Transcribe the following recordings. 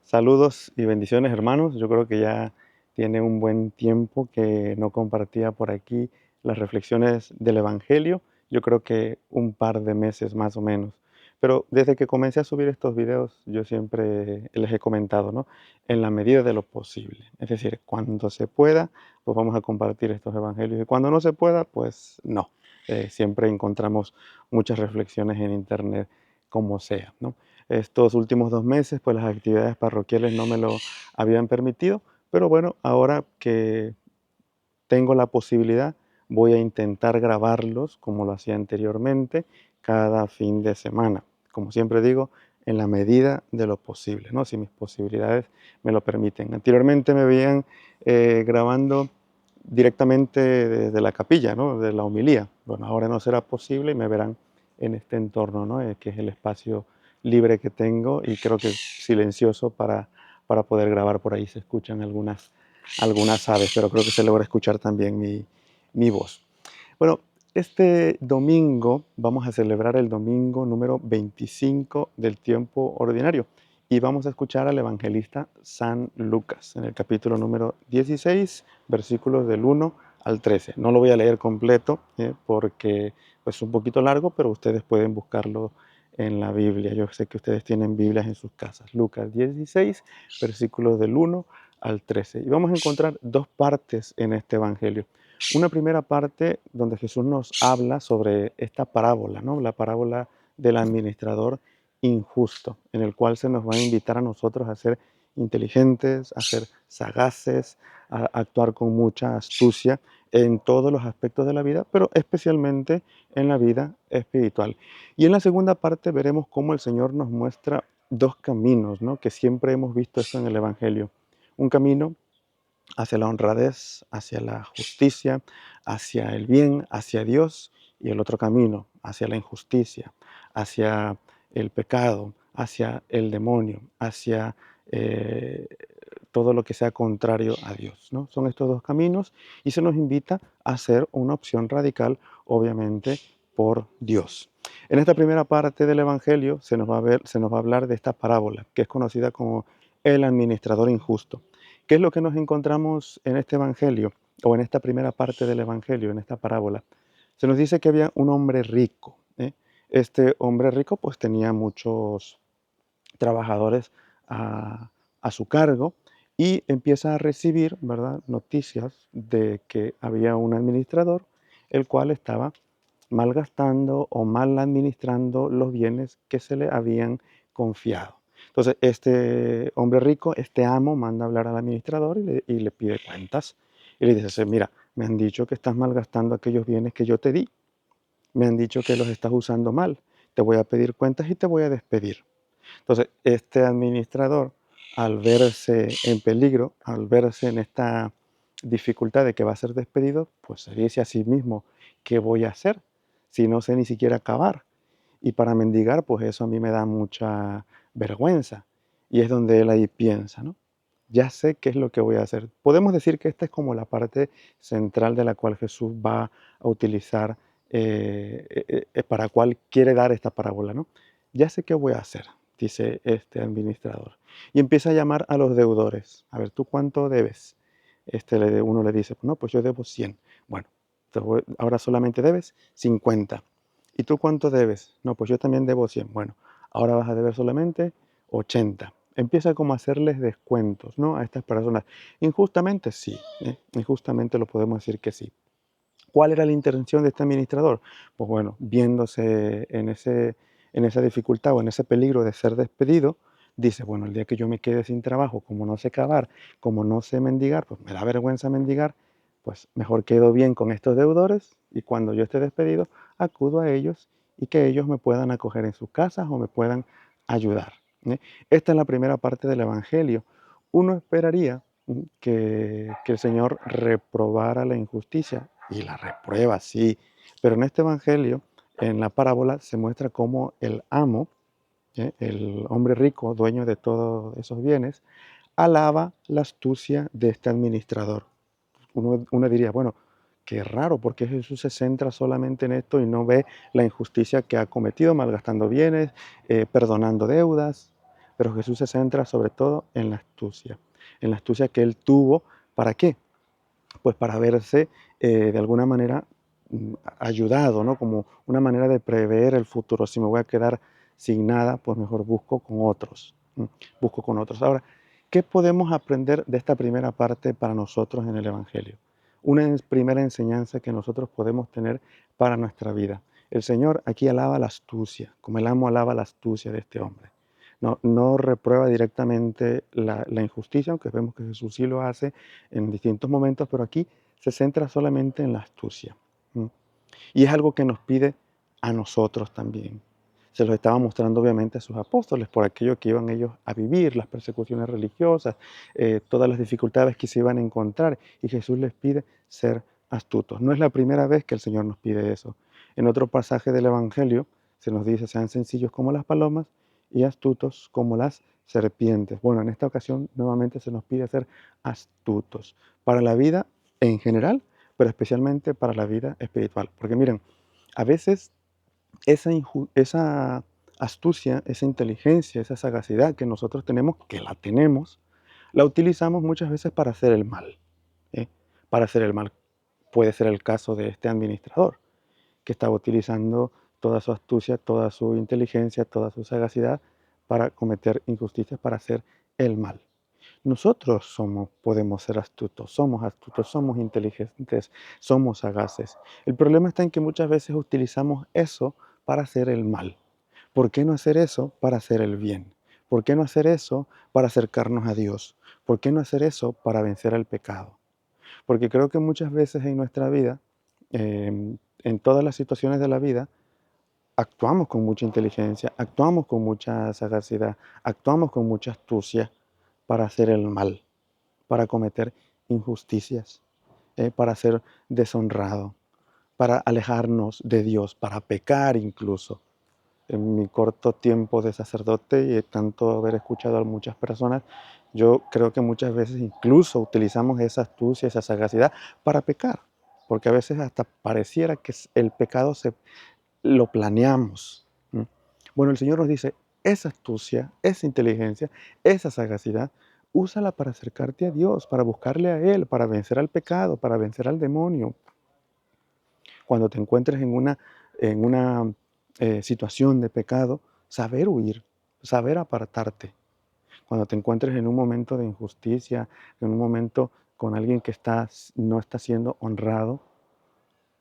Saludos y bendiciones, hermanos. Yo creo que ya tiene un buen tiempo que no compartía por aquí las reflexiones del Evangelio. Yo creo que un par de meses más o menos. Pero desde que comencé a subir estos videos, yo siempre les he comentado, ¿no? En la medida de lo posible. Es decir, cuando se pueda, pues vamos a compartir estos evangelios. Y cuando no se pueda, pues no. Siempre encontramos muchas reflexiones en internet, como sea, ¿no? Estos últimos 2 meses, pues las actividades parroquiales no me lo habían permitido, pero bueno, ahora que tengo la posibilidad, voy a intentar grabarlos como lo hacía anteriormente, cada fin de semana. Como siempre digo, en la medida de lo posible, ¿no? Si mis posibilidades me lo permiten. Anteriormente me veían grabando directamente desde la capilla, ¿no? De la homilía. Bueno, ahora no será posible y me verán en este entorno, ¿no? Que es el espacio libre que tengo y creo que silencioso para poder grabar. Por ahí se escuchan algunas aves, pero creo que se logra escuchar también mi voz. Bueno, este domingo vamos a celebrar el domingo número 25 del tiempo ordinario y vamos a escuchar al evangelista San Lucas en el capítulo número 16, versículos del 1 al 13. No lo voy a leer completo porque pues, es un poquito largo, pero ustedes pueden buscarlo en la Biblia. Yo sé que ustedes tienen Biblias en sus casas. Lucas 16, versículos del 1 al 13. Y vamos a encontrar dos partes en este evangelio. Una primera parte donde Jesús nos habla sobre esta parábola, ¿no? La parábola del administrador injusto, en el cual se nos va a invitar a nosotros a ser inteligentes, a ser sagaces, a actuar con mucha astucia en todos los aspectos de la vida, pero especialmente en la vida espiritual. Y en la segunda parte veremos cómo el Señor nos muestra dos caminos, ¿no? Que siempre hemos visto eso en el Evangelio. Un camino hacia la honradez, hacia la justicia, hacia el bien, hacia Dios, y el otro camino, hacia la injusticia, hacia el pecado, hacia el demonio, hacia eh, todo lo que sea contrario a Dios, ¿no? Son estos dos caminos y se nos invita a hacer una opción radical, obviamente, por Dios. En esta primera parte del Evangelio se nos va a hablar de esta parábola, que es conocida como el administrador injusto. ¿Qué es lo que nos encontramos en este Evangelio o en esta primera parte del Evangelio, en esta parábola? Se nos dice que había un hombre rico. Este hombre rico pues tenía muchos trabajadores a su cargo y empieza a recibir, ¿verdad?, noticias de que había un administrador el cual estaba malgastando o mal administrando los bienes que se le habían confiado. Entonces, este hombre rico, este amo, manda a hablar al administrador y le pide cuentas. Y le dice, mira, me han dicho que estás malgastando aquellos bienes que yo te di. Me han dicho que los estás usando mal. Te voy a pedir cuentas y te voy a despedir. Entonces, este administrador, al verse en peligro, al verse en esta dificultad de que va a ser despedido, pues se dice a sí mismo, ¿qué voy a hacer si no sé ni siquiera acabar? Y para mendigar, pues eso a mí me da mucha vergüenza. Y es donde él ahí piensa, ¿no? Ya sé qué es lo que voy a hacer. Podemos decir que esta es como la parte central de la cual Jesús va a utilizar, para cual quiere dar esta parábola, ¿no? Ya sé qué voy a hacer, dice este administrador. Y empieza a llamar a los deudores. A ver, ¿tú cuánto debes? Uno le dice, no, pues yo debo 100. Bueno, ahora solamente debes 50. ¿Y tú cuánto debes? No, pues yo también debo 100. Bueno, ahora vas a deber solamente 80. Empieza como a hacerles descuentos, ¿no?, a estas personas. Injustamente sí, injustamente lo podemos decir que sí. ¿Cuál era la intención de este administrador? Pues bueno, viéndose en esa dificultad o en ese peligro de ser despedido, dice, bueno, el día que yo me quede sin trabajo, como no sé cavar, como no sé mendigar, pues me da vergüenza mendigar, pues mejor quedo bien con estos deudores y cuando yo esté despedido, acudo a ellos y que ellos me puedan acoger en sus casas o me puedan ayudar. Esta es la primera parte del Evangelio. Uno esperaría que el Señor reprobara la injusticia y la reprueba, sí, pero en este Evangelio, en la parábola, se muestra cómo el amo, el hombre rico, dueño de todos esos bienes, alaba la astucia de este administrador. Uno diría, bueno, qué raro, porque Jesús se centra solamente en esto y no ve la injusticia que ha cometido, malgastando bienes, perdonando deudas. pero Jesús se centra sobre todo en la astucia que él tuvo. ¿Para qué? Pues para verse de alguna manera ayudado, ¿no? Como una manera de prever el futuro. Si me voy a quedar sin nada, pues mejor busco con otros. Busco con otros. Ahora, ¿qué podemos aprender de esta primera parte para nosotros en el Evangelio? Una primera enseñanza que nosotros podemos tener para nuestra vida. El Señor aquí alaba la astucia, como el amo alaba la astucia de este hombre. No reprueba directamente la injusticia, aunque vemos que Jesús sí lo hace en distintos momentos, pero aquí se centra solamente en la astucia. ¿Mm? Y es algo que nos pide a nosotros también. Se los estaba mostrando obviamente a sus apóstoles por aquello que iban ellos a vivir, las persecuciones religiosas, todas las dificultades que se iban a encontrar. Y Jesús les pide ser astutos. No es la primera vez que el Señor nos pide eso. En otro pasaje del Evangelio se nos dice, sean sencillos como las palomas y astutos como las serpientes. Bueno, en esta ocasión nuevamente se nos pide ser astutos para la vida en general, pero especialmente para la vida espiritual. Porque miren, a veces esa astucia, esa inteligencia, esa sagacidad que nosotros tenemos, que la tenemos, la utilizamos muchas veces para hacer el mal. ¿Eh? Para hacer el mal. Puede ser el caso de este administrador, que estaba utilizando toda su astucia, toda su inteligencia, toda su sagacidad para cometer injusticias, para hacer el mal. Nosotros podemos ser astutos, somos inteligentes, somos sagaces. El problema está en que muchas veces utilizamos eso para hacer el mal. ¿Por qué no hacer eso para hacer el bien? ¿Por qué no hacer eso para acercarnos a Dios? ¿Por qué no hacer eso para vencer al pecado? Porque creo que muchas veces en nuestra vida, en todas las situaciones de la vida, actuamos con mucha inteligencia, actuamos con mucha sagacidad, actuamos con mucha astucia para hacer el mal, para cometer injusticias, para ser deshonrado, para alejarnos de Dios, para pecar incluso. En mi corto tiempo de sacerdote y de tanto haber escuchado a muchas personas, yo creo que muchas veces incluso utilizamos esa astucia, esa sagacidad para pecar, porque a veces hasta pareciera que el pecado lo planeamos. Bueno, el Señor nos dice, esa astucia, esa inteligencia, esa sagacidad, úsala para acercarte a Dios, para buscarle a Él, para vencer al pecado, para vencer al demonio. Cuando te encuentres en una situación de pecado, saber huir, saber apartarte. Cuando te encuentres en un momento de injusticia, en un momento con alguien que no está siendo honrado,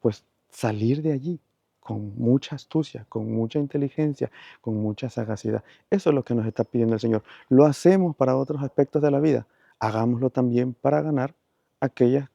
pues salir de allí con mucha astucia, con mucha inteligencia, con mucha sagacidad. Eso es lo que nos está pidiendo el Señor. Lo hacemos para otros aspectos de la vida. Hagámoslo también para ganar aquellos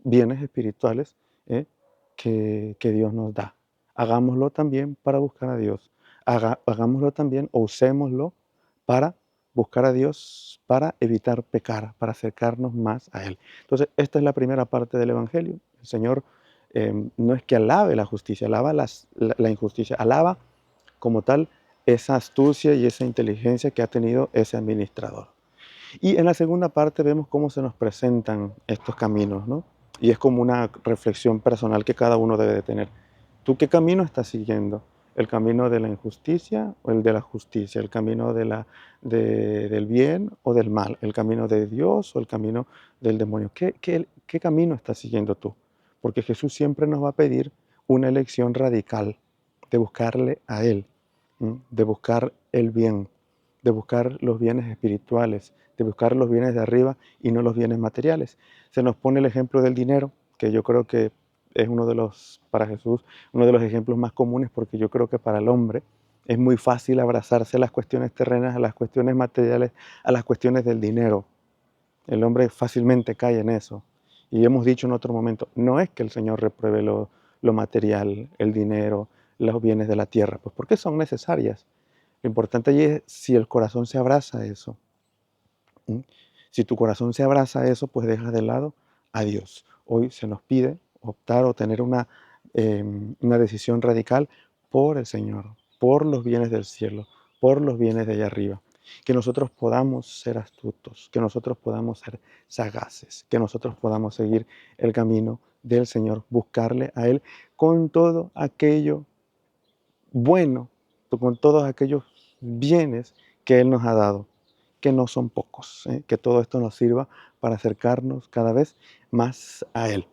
bienes espirituales ¿eh? que Dios nos da. Hagámoslo también para buscar a Dios. Hagámoslo también o usémoslo para buscar a Dios, para evitar pecar, para acercarnos más a Él. Entonces, esta es la primera parte del Evangelio. El Señor no es que alabe la justicia, alaba la injusticia, alaba como tal esa astucia y esa inteligencia que ha tenido ese administrador. Y en la segunda parte vemos cómo se nos presentan estos caminos, ¿no? Y es como una reflexión personal que cada uno debe de tener. ¿Tú qué camino estás siguiendo? ¿El camino de la injusticia o el de la justicia? ¿El camino del bien o del mal? ¿El camino de Dios o el camino del demonio? ¿Qué camino estás siguiendo tú? Porque Jesús siempre nos va a pedir una elección radical de buscarle a Él, de buscar el bien, de buscar los bienes espirituales, de buscar los bienes de arriba y no los bienes materiales. Se nos pone el ejemplo del dinero, que yo creo que es para Jesús, uno de los ejemplos más comunes, porque yo creo que para el hombre es muy fácil abrazarse a las cuestiones terrenas, a las cuestiones materiales, a las cuestiones del dinero. El hombre fácilmente cae en eso. Y hemos dicho en otro momento, no es que el Señor repruebe lo material, el dinero, los bienes de la tierra, pues porque son necesarias. Lo importante allí es si el corazón se abraza a eso. ¿Mm? Si tu corazón se abraza a eso, pues dejas de lado a Dios. Hoy se nos pide optar o tener una decisión radical por el Señor, por los bienes del cielo, por los bienes de allá arriba. Que nosotros podamos ser astutos, que nosotros podamos ser sagaces, que nosotros podamos seguir el camino del Señor, buscarle a Él con todo aquello bueno, con todos aquellos bienes que Él nos ha dado, que no son pocos, que todo esto nos sirva para acercarnos cada vez más a Él.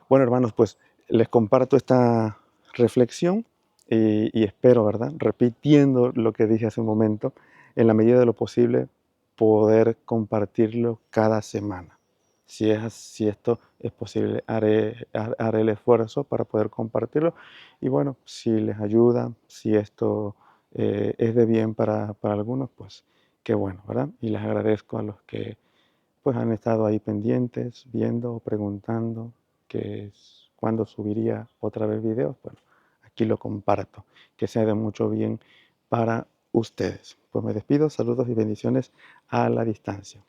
Bueno, hermanos, pues les comparto esta reflexión y espero, ¿verdad? Repitiendo lo que dije hace un momento, en la medida de lo posible, poder compartirlo cada semana. Si esto es posible, haré el esfuerzo para poder compartirlo. Y bueno, si les ayuda, si esto es de bien para algunos, pues qué bueno, ¿verdad? Y les agradezco a los que pues han estado ahí pendientes, viendo, preguntando cuándo subiría otra vez videos. Bueno, aquí lo comparto. Que sea de mucho bien para ustedes. Pues me despido, saludos y bendiciones a la distancia.